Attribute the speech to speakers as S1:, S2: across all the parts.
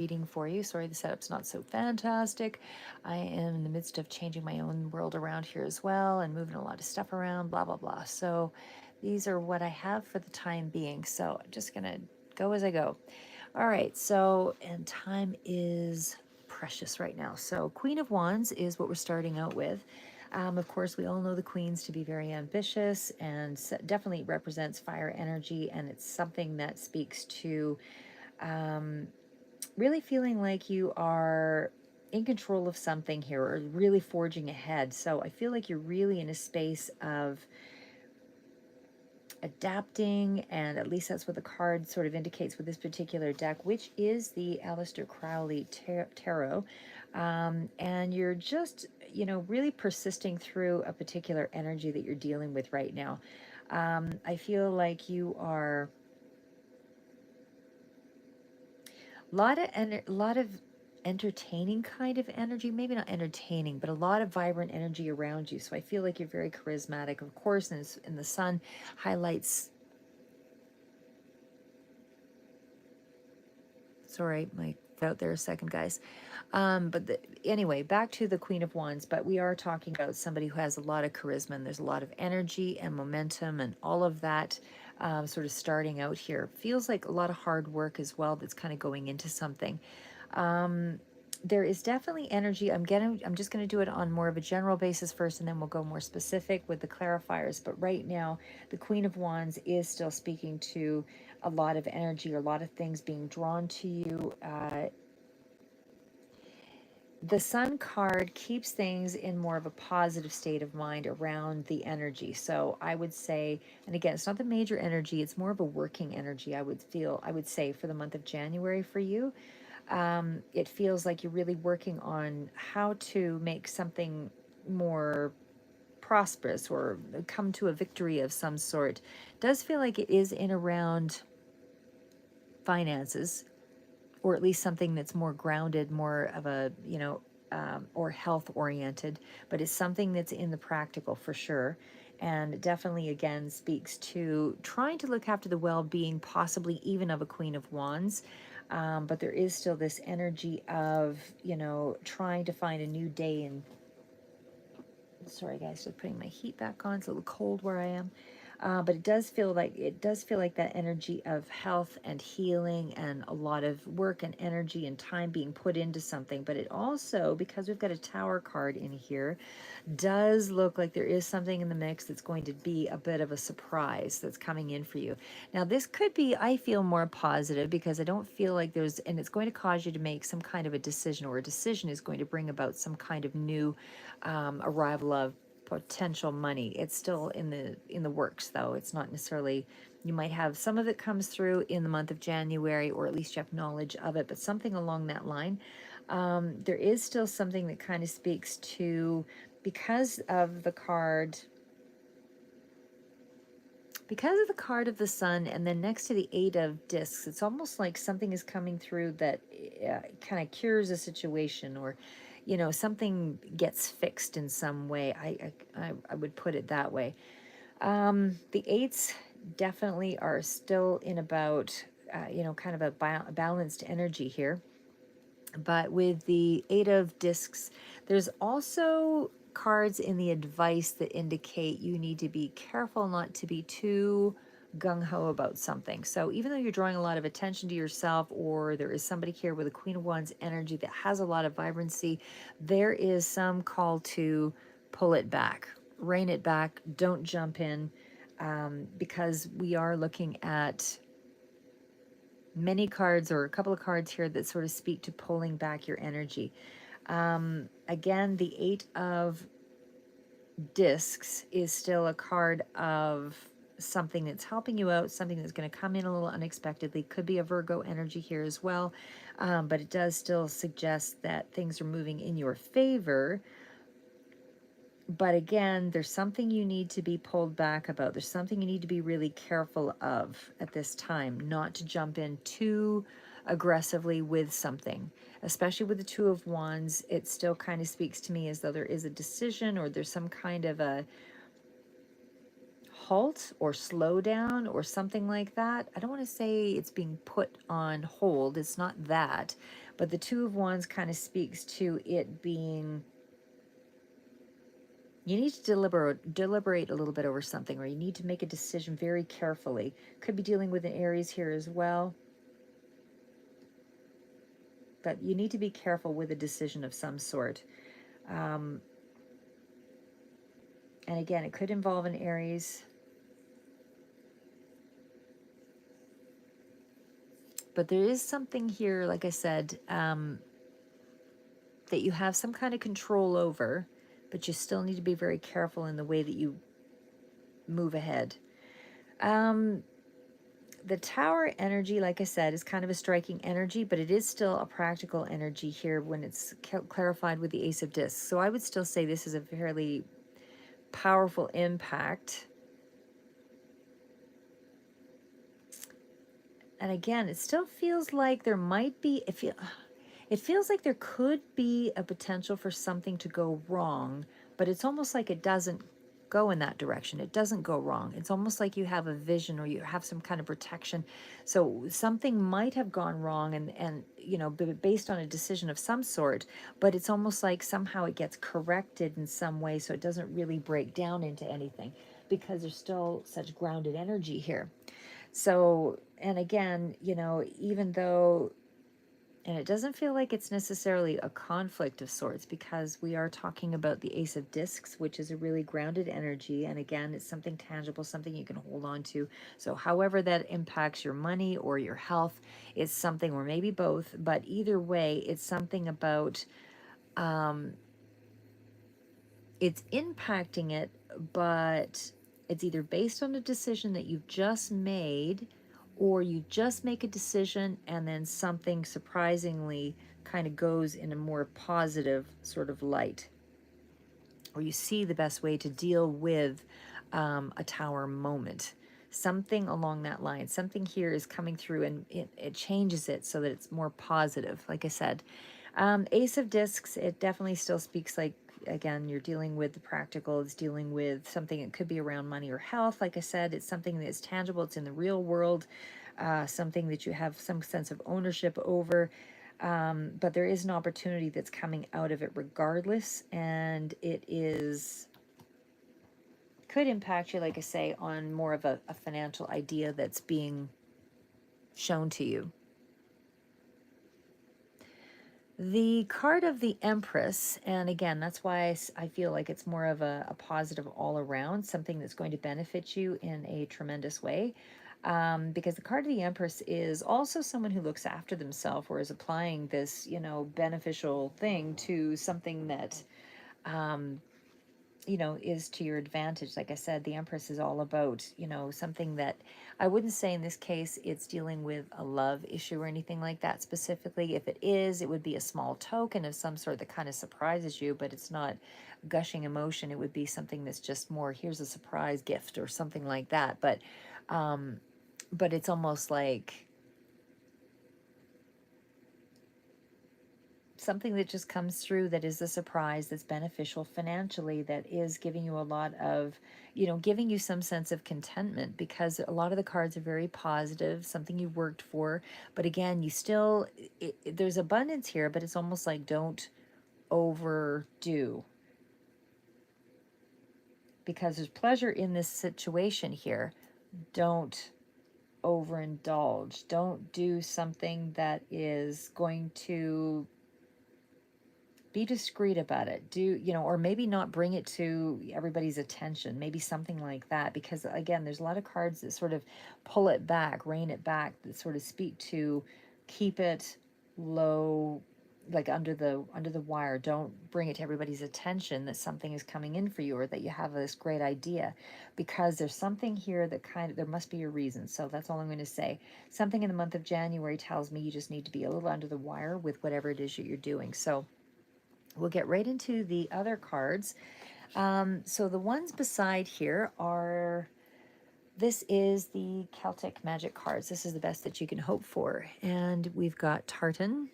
S1: reading for you. Sorry, the setup's not so fantastic. I am in the midst of changing my own world around here as well and moving a lot of stuff around, blah, blah, blah. So these are what I have for the time being. So I'm just going to go as I go. All right. So, and time is precious right now. So, Queen of Wands is what we're starting out with. Of course, we all know the queens to be very ambitious and definitely represents fire energy, and it's something that speaks to really feeling like you are in control of something here or really forging ahead. So I feel like you're really in a space of adapting, and at least that's what the card sort of indicates with this particular deck, which is the Aleister Crowley Tarot. And you're just, really persisting through a particular energy that you're dealing with right now. I feel like you are lot of entertaining kind of energy, maybe not entertaining, but a lot of vibrant energy around you. So I feel like you're very charismatic, of course, and the sun highlights. Sorry, my out there a second, guys. Anyway, back to the Queen of Wands. But we are talking about somebody who has a lot of charisma, and there's a lot of energy and momentum and all of that sort of starting out here. Feels like a lot of hard work as well that's kind of going into something. There is definitely energy. I'm just gonna do it on more of a general basis first, and then we'll go more specific with the clarifiers. But right now, the Queen of Wands is still speaking to a lot of energy, or a lot of things being drawn to you. The Sun card keeps things in more of a positive state of mind around the energy. So I would say, and again, it's not the major energy, it's more of a working energy, I would say, for the month of January for you. It feels like you're really working on how to make something more prosperous or come to a victory of some sort. Does feel like it is in around finances, or at least something that's more grounded, more of a, or health oriented, but it's something that's in the practical for sure. And definitely, again, speaks to trying to look after the well being, possibly even of a Queen of Wands. But there is still this energy of, trying to find a new day. And sorry, guys, just putting my heat back on. It's a little cold where I am. But it does feel like that energy of health and healing, and a lot of work and energy and time being put into something. But it also, because we've got a Tower card in here, does look like there is something in the mix that's going to be a bit of a surprise that's coming in for you. Now, this could be, I feel, more positive, because I don't feel like and it's going to cause you to make some kind of a decision, or a decision is going to bring about some kind of new arrival of potential money. It's still in the works, though. It's not necessarily, you might have some of it comes through in the month of January, or at least you have knowledge of it, but something along that line. There is still something that kind of speaks to, because of the card, of the sun, and then next to the Eight of Discs, it's almost like something is coming through that kind of cures a situation, or something gets fixed in some way. I would put it that way. The eights definitely are still in about kind of a balanced energy here. But with the Eight of Discs, there's also cards in the advice that indicate you need to be careful not to be too gung-ho about something. So even though you're drawing a lot of attention to yourself, or there is somebody here with a Queen of Wands energy that has a lot of vibrancy, there is some call to pull it back, rein it back, don't jump in, because we are looking at many cards, or a couple of cards here, that sort of speak to pulling back your energy. Again, the Eight of Discs is still a card of something that's helping you out, something that's going to come in a little unexpectedly. Could be a Virgo energy here as well, but it does still suggest that things are moving in your favor. But again, there's something you need to be pulled back about. There's something you need to be really careful of at this time, not to jump in too aggressively with something, especially with the Two of Wands. It still kind of speaks to me as though there is a decision, or there's some kind of a halt or slow down or something like that. I don't want to say it's being put on hold. It's not that, But the Two of Wands kind of speaks to it being, you need to deliberate a little bit over something, or you need to make a decision very carefully. Could be dealing with an Aries here as well. But you need to be careful with a decision of some sort. And again, it could involve an Aries. But there is something here, like I said, that you have some kind of control over, but you still need to be very careful in the way that you move ahead. The Tower energy, like I said, is kind of a striking energy, but it is still a practical energy here when it's clarified with the Ace of Discs. So I would still say this is a fairly powerful impact. And again, it still feels like there might be, it feels like there could be a potential for something to go wrong, but it's almost like it doesn't go in that direction. It doesn't go wrong. It's almost like you have a vision, or you have some kind of protection. So something might have gone wrong, and you know, based on a decision of some sort, but it's almost like somehow it gets corrected in some way, so it doesn't really break down into anything, because there's still such grounded energy here. So, and again, you know, even though, and it doesn't feel like it's necessarily a conflict of sorts, because we are talking about the Ace of Discs, which is a really grounded energy. And again, it's something tangible, something you can hold on to. So however that impacts your money or your health, it's something, or maybe both, but either way, it's something about, it's impacting it, but it's either based on a decision that you've just made, or you just make a decision and then something surprisingly kind of goes in a more positive sort of light, or you see the best way to deal with a Tower moment. Something along that line. Something here is coming through, and it changes it so that it's more positive. Like I said, Ace of Discs, it definitely still speaks like, again, you're dealing with the practical. It's dealing with something that could be around money or health. Like I said, it's something that's tangible. It's in the real world, something that you have some sense of ownership over. But there is an opportunity that's coming out of it regardless, and it is, could impact you, like I say, on more of a financial idea that's being shown to you. The card of the Empress, and again, that's why I feel like it's more of a positive all around, something that's going to benefit you in a tremendous way. Because the card of the Empress is also someone who looks after themselves, or is applying this, you know, beneficial thing to something that, you know, is to your advantage. Like I said, the Empress is all about, you know, something that, I wouldn't say in this case it's dealing with a love issue or anything like that specifically. If it is, it would be a small token of some sort that kind of surprises you, but it's not gushing emotion. It would be something that's just more, here's a surprise gift or something like that. But it's almost like something that just comes through that is a surprise, that's beneficial financially, that is giving you a lot of, you know, giving you some sense of contentment, because a lot of the cards are very positive, something you worked for. But again, you still, there's abundance here, but it's almost like don't overdo, because there's pleasure in this situation here. Don't overindulge. Don't do something that is going to, be discreet about it. Do, you know, or maybe not bring it to everybody's attention, maybe something like that, because again, there's a lot of cards that sort of pull it back, rein it back, that sort of speak to keep it low, like under the wire. Don't bring it to everybody's attention that something is coming in for you, or that you have this great idea, because there's something here that kind of, there must be a reason. So that's all I'm going to say. Something in the month of January tells me you just need to be a little under the wire with whatever it is that you're doing. So we'll get right into the other cards. So the ones beside here are, this is the Celtic Magic cards. This is the best that you can hope for. And we've got Tartan.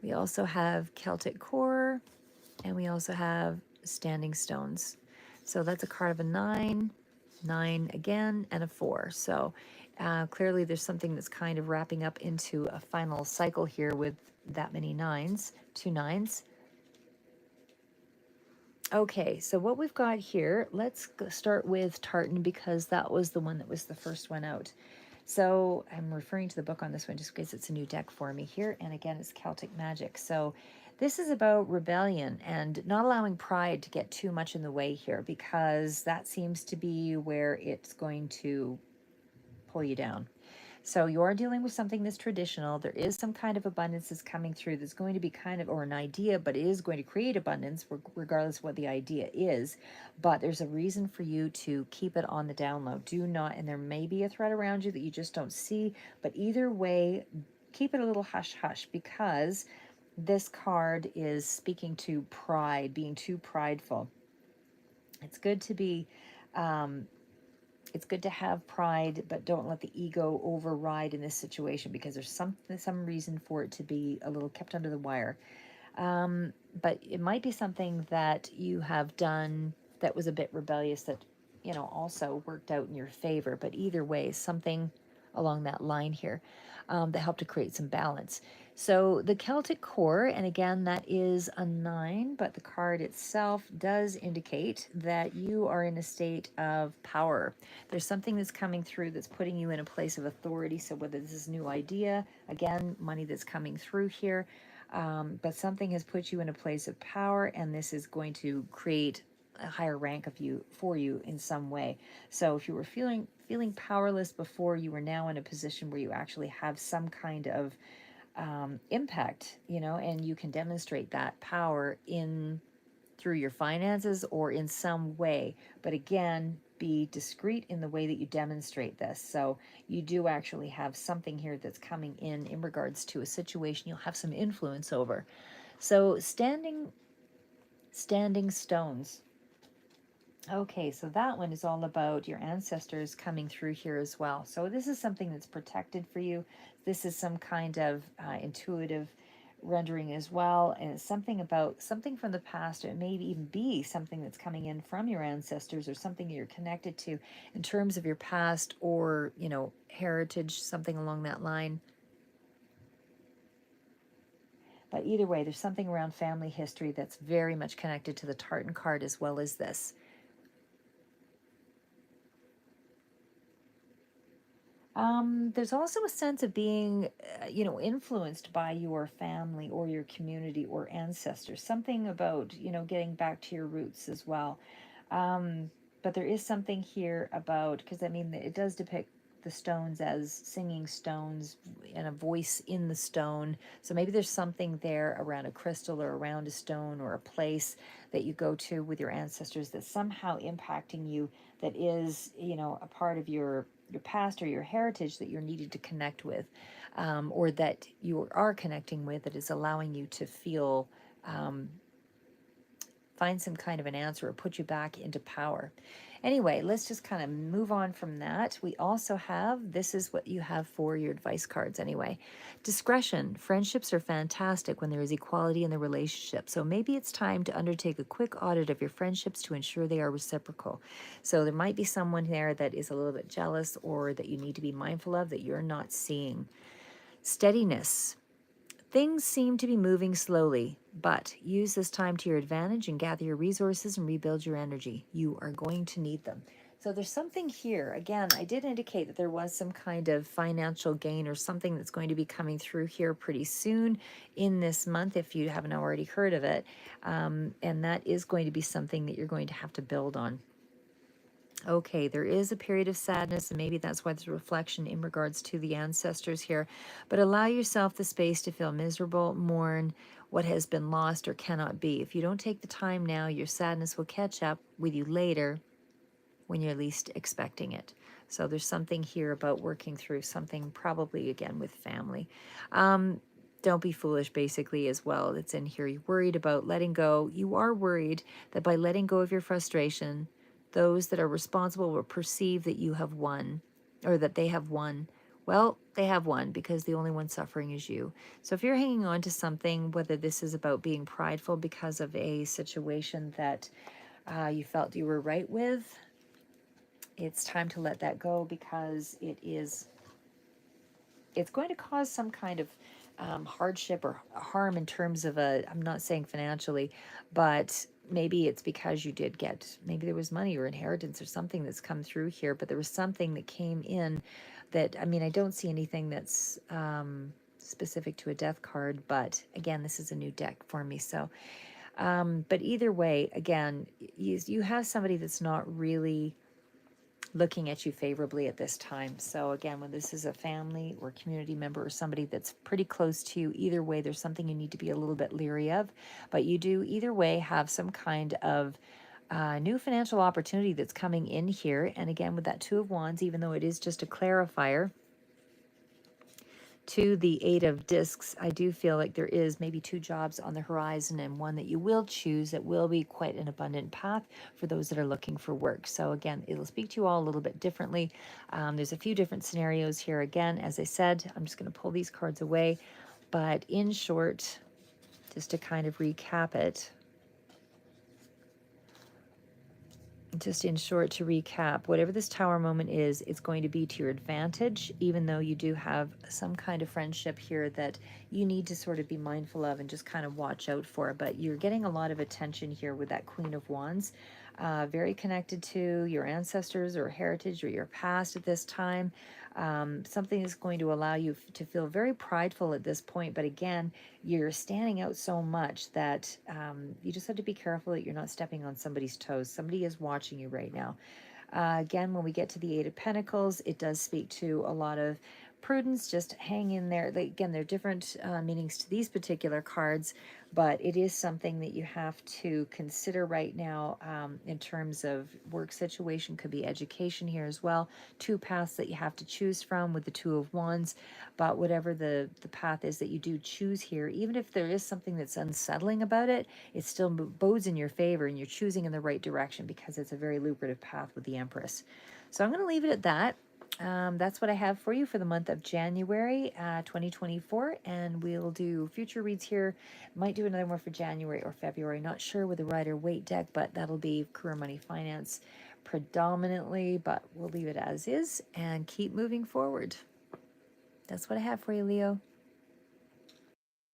S1: We also have Celtic Core. And we also have Standing Stones. So that's a card of a 9, 9 again, and a 4. So Clearly, there's something that's kind of wrapping up into a final cycle here with that many nines, two nines. Okay, so what we've got here, let's start with Tartan because that was the one that was the first one out. So I'm referring to the book on this one just because it's a new deck for me here. And again, it's Celtic Magic. So this is about rebellion and not allowing pride to get too much in the way here, because that seems to be where it's going to pull you down. So you are dealing with something that's traditional. There is some kind of abundance that's coming through that's going to be kind of, or an idea, but it is going to create abundance regardless of what the idea is. But there's a reason for you to keep it on the down low. Do not, and there may be a threat around you that you just don't see, but either way, keep it a little hush hush, because this card is speaking to pride, being too prideful. It's good to be it's good to have pride, but don't let the ego override in this situation, because there's some reason for it to be a little kept under the wire. But it might be something that you have done that was a bit rebellious that, also worked out in your favor. But either way, something along that line here that helped to create some balance. So the Celtic core, and again, that is a 9, but the card itself does indicate that you are in a state of power. There's something that's coming through that's putting you in a place of authority. So whether this is a new idea, again, money that's coming through here, but something has put you in a place of power, and this is going to create a higher rank of you for you in some way. So if you were feeling powerless before, you are now in a position where you actually have some kind of impact, and you can demonstrate that power in through your finances or in some way. But again, be discreet in the way that you demonstrate this. So you do actually have something here that's coming in regards to a situation you'll have some influence over. So standing stones. Okay, so that one is all about your ancestors coming through here as well. So this is something that's protected for you. This is some kind of intuitive rendering as well, and it's something about something from the past. It may even be something that's coming in from your ancestors, or something you're connected to in terms of your past, or heritage, something along that line. But either way, there's something around family history that's very much connected to the Tartan card as well as this. There's also a sense of being, influenced by your family or your community or ancestors. Something about, getting back to your roots as well. But there is something here about, because I mean, it does depict the stones as singing stones and a voice in the stone. So maybe there's something there around a crystal or around a stone or a place that you go to with your ancestors that's somehow impacting you, that is, a part of your past or your heritage that you're needed to connect with, or that you are connecting with, that is allowing you to feel, find some kind of an answer or put you back into power. Anyway, let's just kind of move on from that. We also have, this is what you have for your advice cards anyway. Discretion. Friendships are fantastic when there is equality in the relationship. So maybe it's time to undertake a quick audit of your friendships to ensure they are reciprocal. So there might be someone there that is a little bit jealous, or that you need to be mindful of, that you're not seeing. Steadiness. Things seem to be moving slowly, but use this time to your advantage and gather your resources and rebuild your energy. You are going to need them. So there's something here. Again, I did indicate that there was some kind of financial gain or something that's going to be coming through here pretty soon in this month, if you haven't already heard of it. And that is going to be something that you're going to have to build on. Okay, there is a period of sadness, and maybe that's why there's a reflection in regards to the ancestors here. But allow yourself the space to feel miserable, mourn what has been lost or cannot be. If you don't take the time now, your sadness will catch up with you later when you're least expecting it. So there's something here about working through something, probably again with family. Don't be foolish, basically, as well. It's in here. You're worried about letting go. You are worried that by letting go of your frustration, those that are responsible will perceive that you have won, or that they have won. Well, they have won, because the only one suffering is you. So if you're hanging on to something, whether this is about being prideful because of a situation that you felt you were right with, It's time to let that go because it's going to cause some kind of hardship or harm in terms of I'm not saying financially, but maybe it's because you did get, maybe there was money or inheritance or something that's come through here, but there was something that came in that, I mean, I don't see anything that's specific to a death card, but again, this is a new deck for me. So, but either way, again, you have somebody that's not really looking at you favorably at this time. So again, when this is a family or community member or somebody that's pretty close to you, either way, there's something you need to be a little bit leery of. But you do either way have some kind of new financial opportunity that's coming in here. And again, with that Two of Wands, even though it is just a clarifier, to the Eight of Discs, I do feel like there is maybe two jobs on the horizon and one that you will choose that will be quite an abundant path for those that are looking for work. So again, it'll speak to you all a little bit differently. There's a few different scenarios here. Again, as I said, I'm just going to pull these cards away. But in short, just to kind of recap it, just in short, to recap, whatever this tower moment is, it's going to be to your advantage, even though you do have some kind of friendship here that you need to sort of be mindful of and just kind of watch out for. But you're getting a lot of attention here with that Queen of Wands, very connected to your ancestors or heritage or your past at this time. Something is going to allow you to feel very prideful at this point. But again, you're standing out so much that you just have to be careful that you're not stepping on somebody's toes. Somebody is watching you right now. Again, when we get to the Eight of Pentacles, it does speak to a lot of prudence. Just hang in there. Like, again, there are different meanings to these particular cards, but it is something that you have to consider right now in terms of work situation. Could be education here as well. Two paths that you have to choose from with the Two of Wands. But whatever the path is that you do choose here, even if there is something that's unsettling about it, it still bodes in your favor and you're choosing in the right direction because it's a very lucrative path with the Empress. So I'm going to leave it at that. That's what I have for you for the month of January 2024, and we'll do future reads here. Might do another one for January or February. Not sure with the Rider Waite deck, but that'll be career, money, finance predominantly, but we'll leave it as is and keep moving forward. That's what I have for you, Leo.